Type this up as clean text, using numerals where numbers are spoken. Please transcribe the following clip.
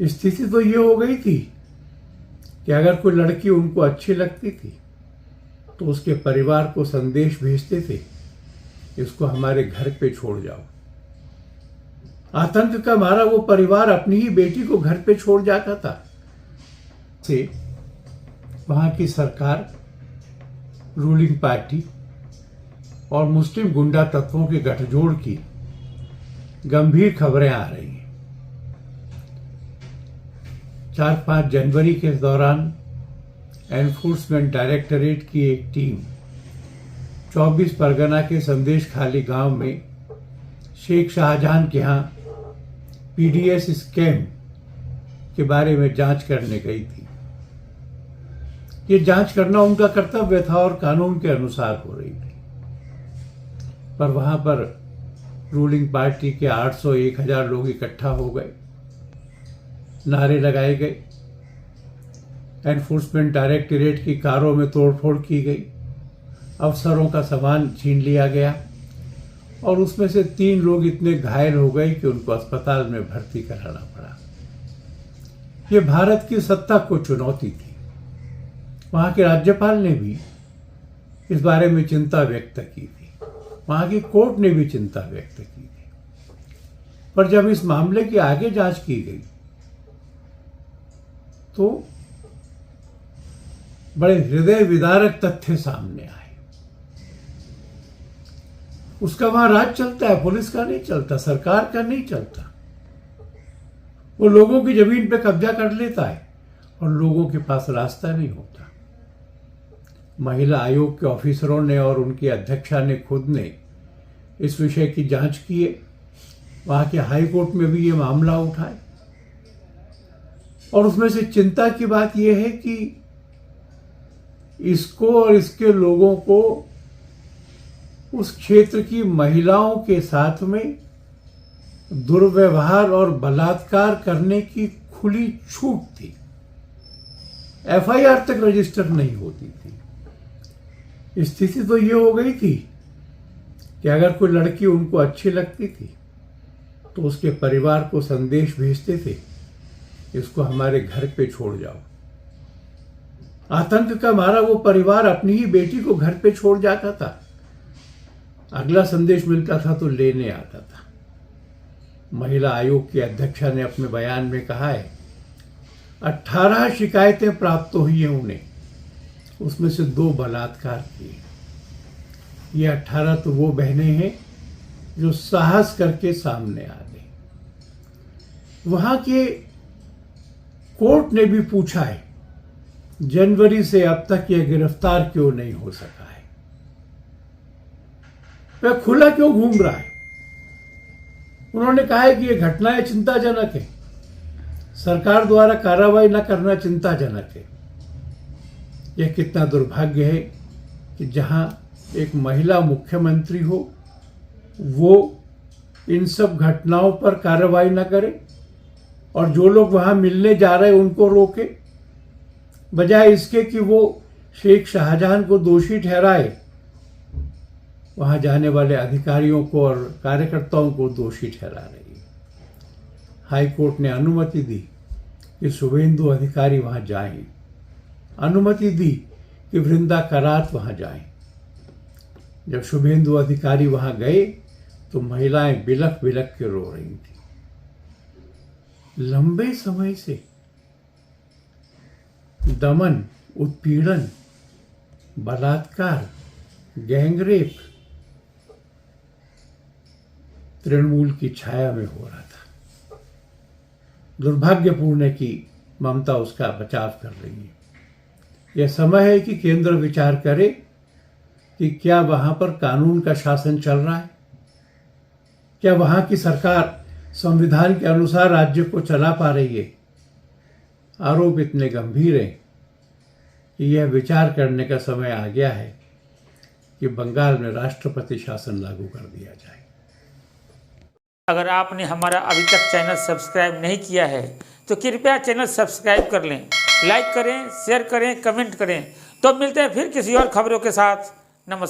स्थिति तो ये हो गई थी कि अगर कोई लड़की उनको अच्छी लगती थी तो उसके परिवार को संदेश भेजते थे, इसको हमारे घर पे छोड़ जाओ। आतंक का मारा वो परिवार अपनी ही बेटी को घर पे छोड़ जाता था। से वहां की सरकार, रूलिंग पार्टी और मुस्लिम गुंडा तत्वों के गठजोड़ की गंभीर खबरें आ रही हैं। 4-5 जनवरी के दौरान एनफोर्समेंट डायरेक्टरेट की एक टीम 24 परगना के संदेश खाली गांव में शेख शाहजहां के यहाँ पीडीएस स्कैम के बारे में जांच करने गई थी। ये जांच करना उनका कर्तव्य था और कानून के अनुसार हो रही थी, पर वहां पर रूलिंग पार्टी के 800-1000 लोग इकट्ठा हो गए, नारे लगाए गए, एनफोर्समेंट डायरेक्टरेट की कारों में तोड़फोड़ की गई, अफसरों का सामान छीन लिया गया और उसमें से 3 लोग इतने घायल हो गए कि उनको अस्पताल में भर्ती कराना पड़ा। ये भारत की सत्ता को चुनौती थी। वहां के राज्यपाल ने भी इस बारे में चिंता व्यक्त की थी, वहां की कोर्ट ने भी चिंता व्यक्त की थी, पर जब इस मामले की आगे जांच की गई तो बड़े हृदय विदारक तथ्य सामने आए। उसका वहां राज चलता है, पुलिस का नहीं चलता, सरकार का नहीं चलता। वो लोगों की जमीन पे कब्जा कर लेता है और लोगों के पास रास्ता नहीं होता। महिला आयोग के ऑफिसरों ने और उनकी अध्यक्षा ने खुद ने इस विषय की जांच की है। वहां के हाई कोर्ट में भी ये मामला उठाए और उसमें से चिंता की बात यह है कि इसको और इसके लोगों को उस क्षेत्र की महिलाओं के साथ में दुर्व्यवहार और बलात्कार करने की खुली छूट थी। एफआईआर तक रजिस्टर नहीं होती थी। स्थिति तो ये हो गई थी कि अगर कोई लड़की उनको अच्छी लगती थी तो उसके परिवार को संदेश भेजते थे, इसको हमारे घर पे छोड़ जाओ। आतंक का मारा वो परिवार अपनी ही बेटी को घर पे छोड़ जाता था। अगला संदेश मिलता था तो लेने आता था। महिला आयोग की अध्यक्षा ने अपने बयान में कहा है 18 शिकायतें प्राप्त हुई हैं उन्हें, उसमें से 2 बलात्कार किए। ये 18 तो वो बहनें हैं जो साहस करके सामने आ गई। वहां के कोर्ट ने भी पूछा है जनवरी से अब तक यह गिरफ्तार क्यों नहीं हो सका है, वह खुला क्यों घूम रहा है। उन्होंने कहा है कि यह घटनाएं चिंताजनक है, सरकार द्वारा कार्रवाई न करना चिंताजनक है। यह कितना दुर्भाग्य है कि जहां एक महिला मुख्यमंत्री हो वो इन सब घटनाओं पर कार्रवाई न करे और जो लोग वहां मिलने जा रहे उनको रोके, बजाय इसके कि वो शेख शाहजहां को दोषी ठहराए, वहां जाने वाले अधिकारियों को और कार्यकर्ताओं को दोषी ठहरा रही है। हाई कोर्ट ने अनुमति दी कि शुभेंदु अधिकारी वहां जाएं, अनुमति दी कि वृंदा करात वहां जाएं। जब शुभेंदु अधिकारी वहां गए तो महिलाएं बिलख बिलख के रो रही थी। लंबे समय से दमन, उत्पीड़न, बलात्कार, गैंगरेप तृणमूल की छाया में हो रहा था। दुर्भाग्यपूर्ण है कि ममता उसका बचाव कर रही है। यह समय है कि केंद्र विचार करे कि क्या वहां पर कानून का शासन चल रहा है, क्या वहां की सरकार संविधान के अनुसार राज्य को चला पा रही है। आरोप इतने गंभीर हैं कि यह विचार करने का समय आ गया है कि बंगाल में राष्ट्रपति शासन लागू कर दिया जाए। अगर आपने हमारा अभी तक चैनल सब्सक्राइब नहीं किया है तो कृपया चैनल सब्सक्राइब कर लें, लाइक करें, शेयर करें, कमेंट करें। तो मिलते हैं फिर किसी और खबरों के साथ। नमस्कार।